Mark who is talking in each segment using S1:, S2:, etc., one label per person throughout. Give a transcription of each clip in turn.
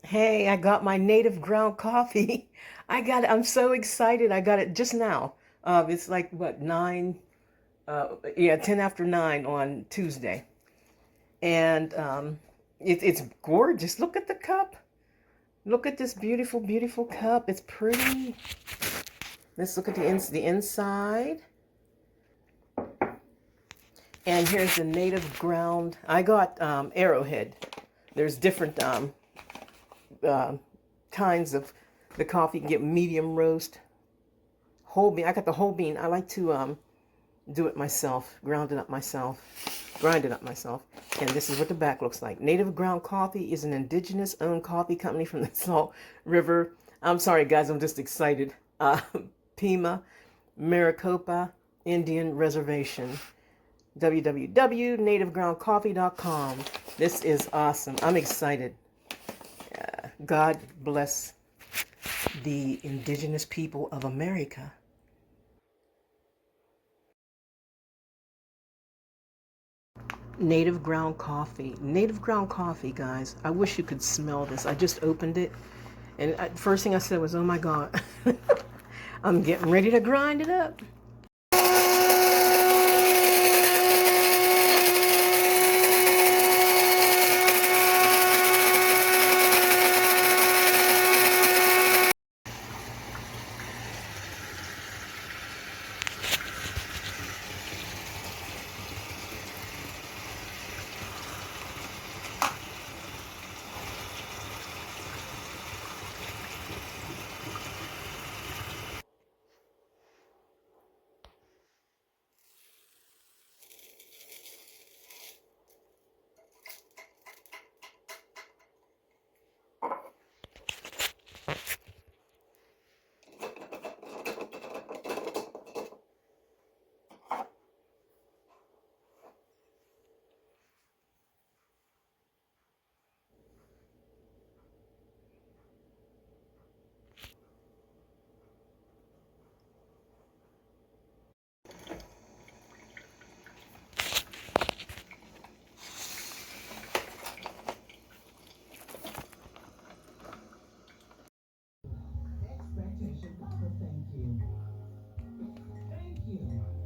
S1: Hey, I got my native ground coffee. I'm so excited. I got it just now. It's like what, 9, yeah, 10 after 9 on Tuesday. And it's gorgeous. Look at the cup. Look at this beautiful, beautiful cup. It's pretty. Let's look at the inside. And here's the native ground. I got Arrowhead. There's different uh, kinds of the coffee. You can get medium roast, whole bean. I got the whole bean. I like to do it myself, grind it up myself. And this is what the back looks like. Native Ground Coffee is an indigenous owned coffee company from the Salt River. I'm sorry, guys, I'm just excited. Pima, Maricopa Indian Reservation. www.nativegroundcoffee.com. This is awesome. I'm excited. God bless the indigenous people of America. Native ground coffee. Native ground coffee, guys. I wish you could smell this. I just opened it, and first thing I said was, "Oh my God." I'm getting ready to grind it up.
S2: Expectation. Papa, thank you. Thank you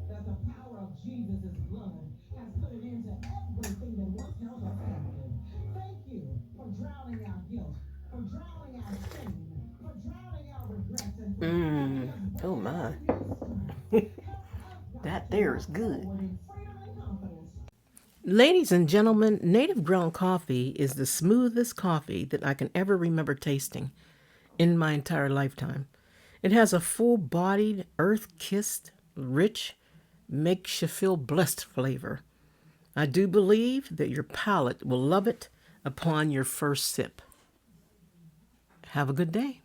S2: that the power of Jesus' blood has put an end to everything that once held us captive. Thank you for drowning out guilt, for drowning out shame, for drowning out regrets, and for giving us
S1: Oh
S2: brand
S1: my.
S2: new strength. Help us, God,
S1: That
S2: to
S1: there
S2: walk
S1: is good.
S2: forward in freedom and confidence.
S1: Ladies and gentlemen, native ground coffee is the smoothest coffee that I can ever remember tasting in my entire lifetime. It has a full bodied, earth kissed, rich, makes you feel blessed flavor. I do believe that your palate will love it upon your first sip. Have a good day.